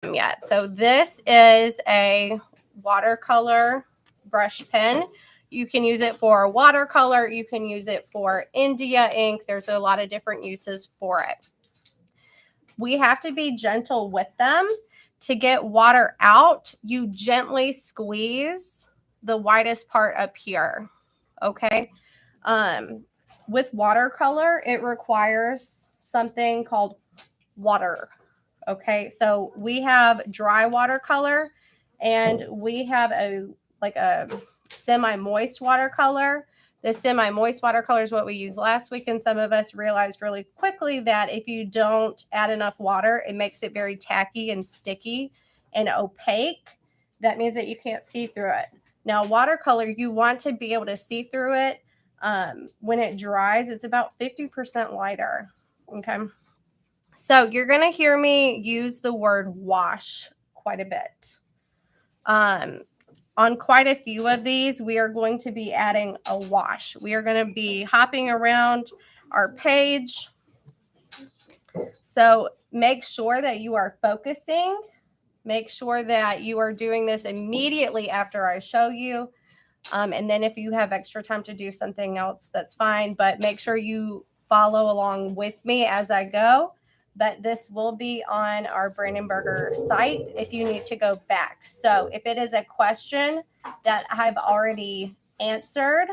yet. So this is a watercolor brush pen. You can use it for watercolor. You can use it for India ink. There's a lot of different uses for it. We have to be gentle with them. To get water out, you gently squeeze the widest part up here. Okay. With watercolor, it requires something called water. Okay, so we have dry watercolor and we have a semi-moist watercolor. The semi-moist watercolor is what we used last week, and some of us realized really quickly that if you don't add enough water, it makes it very tacky and sticky and opaque. That means that you can't see through it. Now, watercolor, you want to be able to see through it. When it dries, it's about 50% lighter. Okay. So you're going to hear me use the word wash quite a bit. On quite a few of these, we are going to be adding a wash. We are going to be hopping around our page. So make sure that you are focusing. Make sure that you are doing this immediately after I show you. And then if you have extra time to do something else, that's fine. But make sure you follow along with me as I go. But this will be on our Brandenburger site if you need to go back. So if it is a question that I've already answered,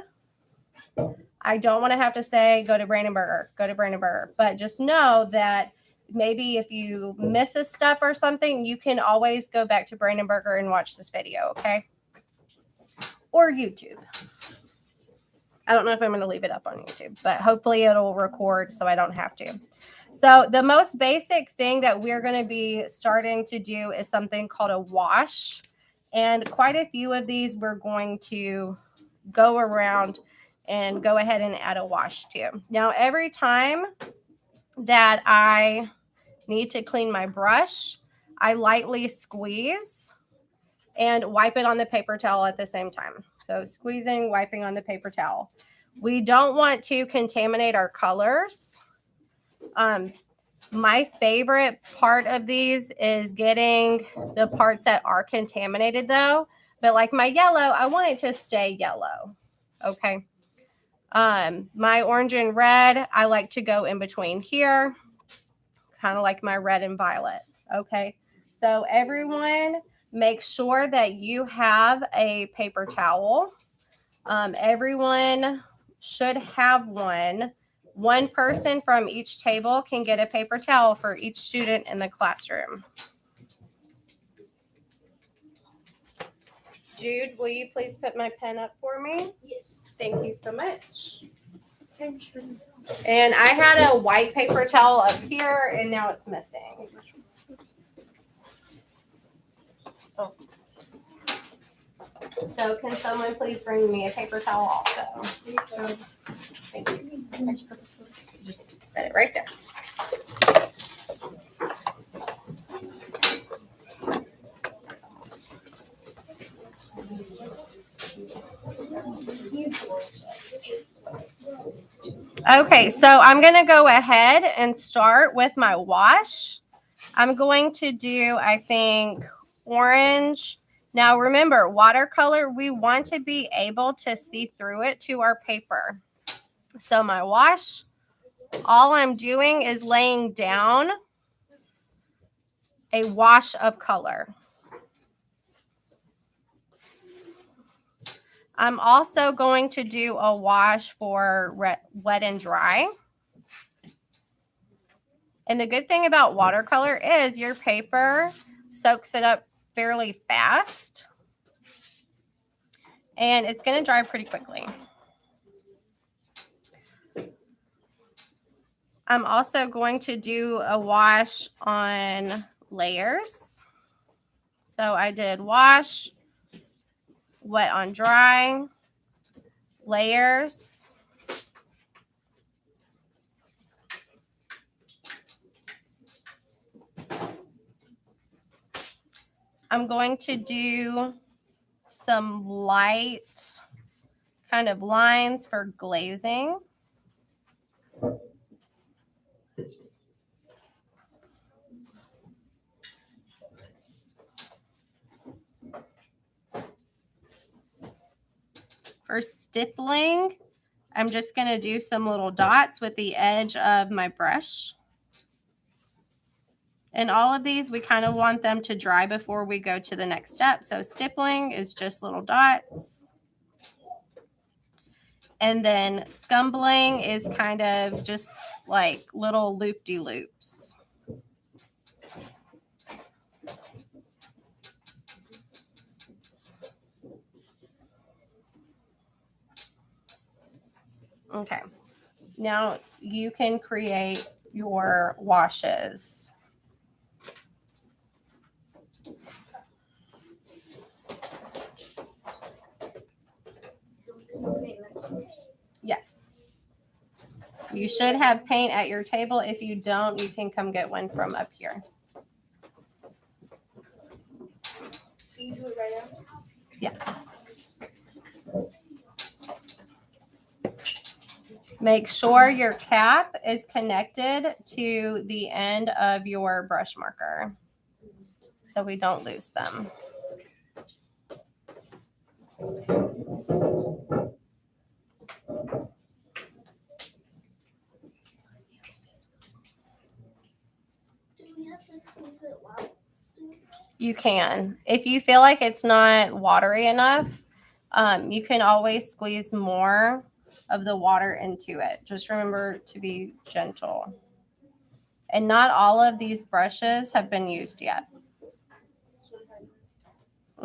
I don't want to have to say, go to Brandenburger, go to Brandenburger. But just know that maybe if you miss a step or something, you can always go back to Brandenburger and watch this video, okay? Or YouTube. I don't know if I'm going to leave it up on YouTube, but hopefully it'll record so I don't have to. So the most basic thing that we're going to be starting to do is something called a wash. And quite a few of these we're going to go around and go ahead and add a wash to. Now, every time that I need to clean my brush, I lightly squeeze and wipe it on the paper towel at the same time. So squeezing, wiping on the paper towel. We don't want to contaminate our colors. My favorite part of these is getting the parts that are contaminated though. But like my yellow, I want it to stay yellow. Okay. My orange and red, I like to go in between here. Kind of like my red and violet. Okay. So everyone, make sure that you have a paper towel. Everyone should have one. One person from each table can get a paper towel for each student in the classroom. Jude, will you please put my pen up for me? Yes. Thank you so much. And I had a white paper towel up here, and now it's missing. Oh. So can someone please bring me a paper towel also? Thank you. Just set it right there. Okay, so I'm going to go ahead and start with my wash. I'm going to do, I think, orange. Now remember, watercolor, we want to be able to see through it to our paper. So my wash, all I'm doing is laying down a wash of color. I'm also going to do a wash for wet and dry. And the good thing about watercolor is your paper soaks it up fairly fast. And it's going to dry pretty quickly. I'm also going to do a wash on layers. So I did wash, wet on dry, layers. I'm going to do some light kind of lines for glazing. For stippling, I'm just going to do some little dots with the edge of my brush. And all of these, we kind of want them to dry before we go to the next step. So stippling is just little dots. And then scumbling is kind of just like little loop-de-loops. Okay. Now you can create your washes. Yes. You should have paint at your table. If you don't, you can come get one from up here. Can you do it right now? Yeah. Make sure your cap is connected to the end of your brush marker so we don't lose them. You can. If you feel like it's not watery enough, you can always squeeze more of the water into it. Just remember to be gentle. And not all of these brushes have been used yet.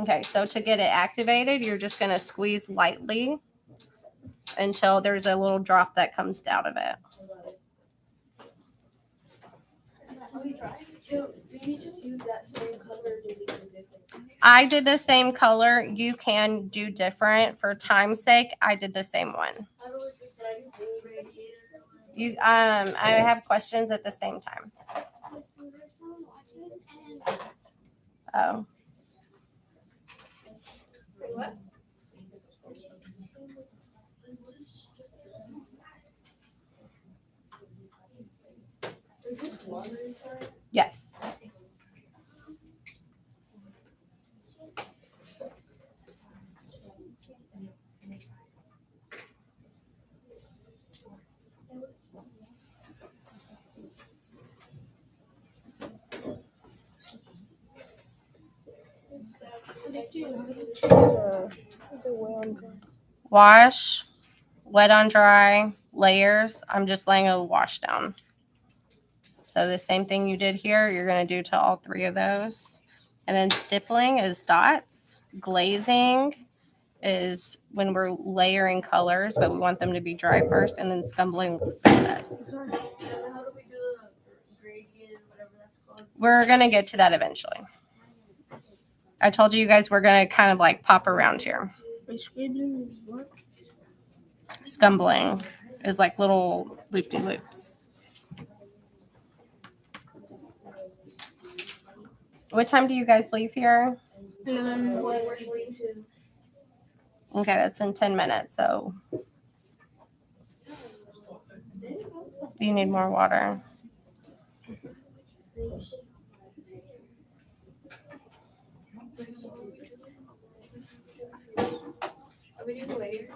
Okay, so to get it activated, you're just going to squeeze lightly until there's a little drop that comes out of it. Did you just use that same color or did you do different? I did the same color. You can do different. For time's sake, I did the same one. You I have questions at the same time. Oh. What? Is this water inside? Yes. Wash, wet on dry, layers. I'm just laying a wash down. So the same thing you did here, you're going to do to all three of those. And then stippling is dots. Glazing is when we're layering colors, but we want them to be dry first. And then scumbling looks like this. How do we do the gradient, whatever that's called? We're going to get to that eventually. I told you guys we're going to kind of like pop around here. Scribbling is what? Scumbling is like little loop-de-loops. What time do you guys leave here? 11:42. Okay, that's in 10 minutes, so you need more water. Are we doing layers?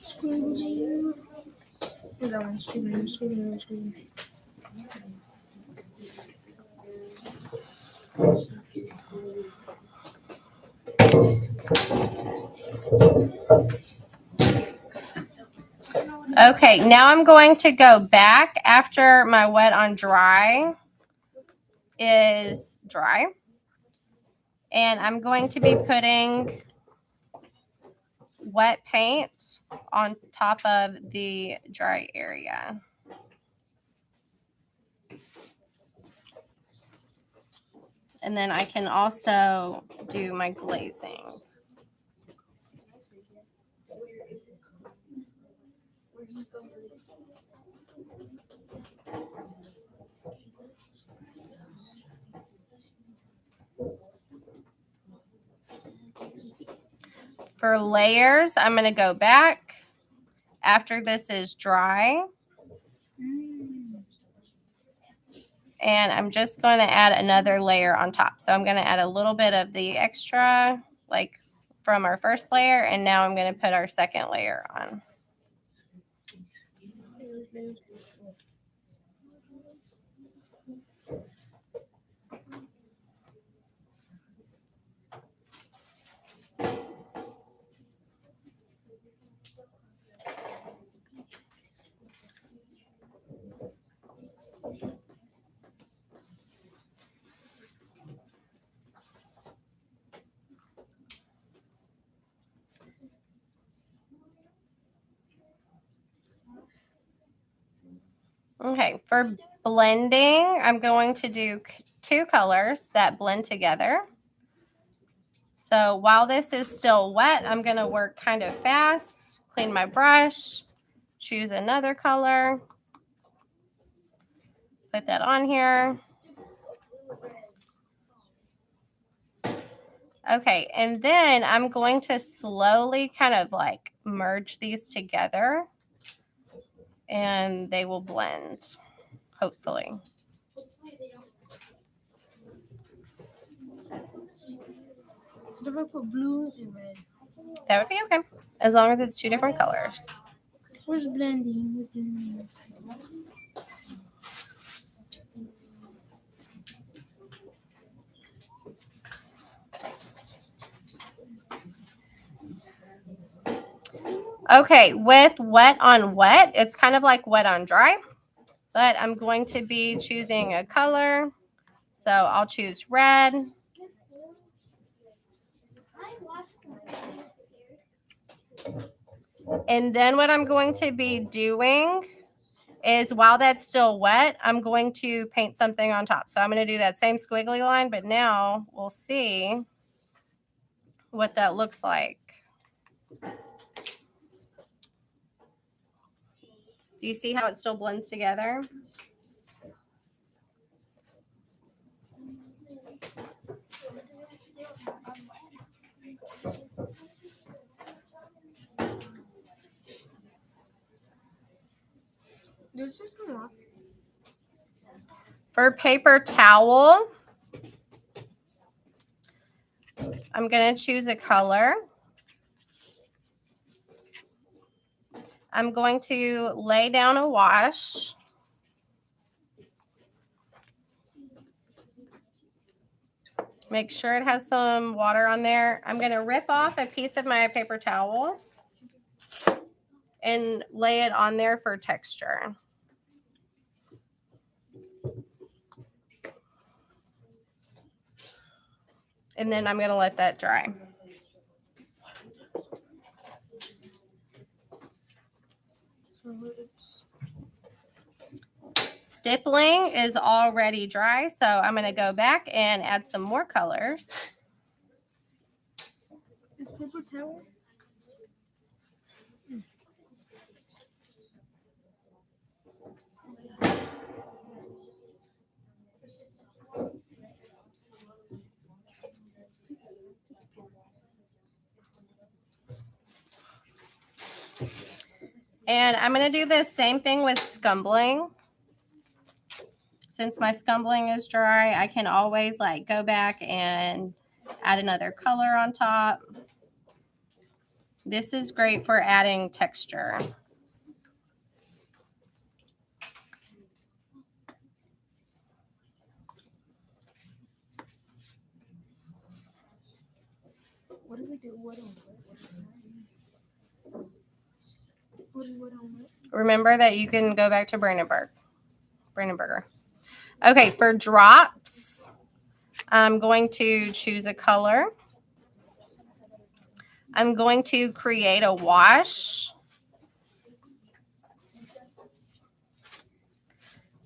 Scribbling. That one, scribbling. Okay, now I'm going to go back after my wet on dry is dry. And I'm going to be putting wet paint on top of the dry area. And then I can also do my glazing. For layers, I'm going to go back after this is dry. And I'm just going to add another layer on top. So I'm going to add a little bit of the extra, like from our first layer, and now I'm going to put our second layer on. Okay, for blending, I'm going to do 2 colors that blend together. So while this is still wet, I'm going to work kind of fast, clean my brush, choose another color, put that on here. Okay, and then I'm going to slowly kind of like merge these together and they will blend, hopefully. What if I put blue and red? That would be okay, as long as it's 2 different colors. Where's blending? Okay, with wet on wet, it's kind of like wet on dry, but I'm going to be choosing a color. So I'll choose red. And then what I'm going to be doing is while that's still wet, I'm going to paint something on top. So I'm going to do that same squiggly line, but now we'll see what that looks like. Do you see how it still blends together? Does this come off? For paper towel, I'm going to choose a color. I'm going to lay down a wash. Make sure it has some water on there. I'm going to rip off a piece of my paper towel and lay it on there for texture. And then I'm going to let that dry. Stippling is already dry, so I'm going to go back and add some more colors. Is paper towel? And I'm going to do the same thing with scumbling. Since my scumbling is dry, I can always like go back and add another color on top. This is great for adding texture. What do we do? What on what on what? Remember that you can go back to Brandenburger. Okay, for drops, I'm going to choose a color. I'm going to create a wash.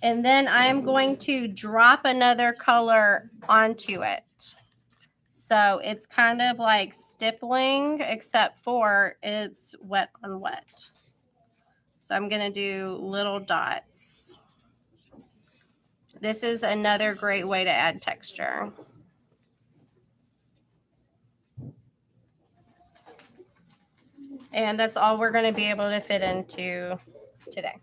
And then I'm going to drop another color onto it. So it's kind of like stippling, except for it's wet on wet. So I'm going to do little dots. This is another great way to add texture. And that's all we're going to be able to fit into today.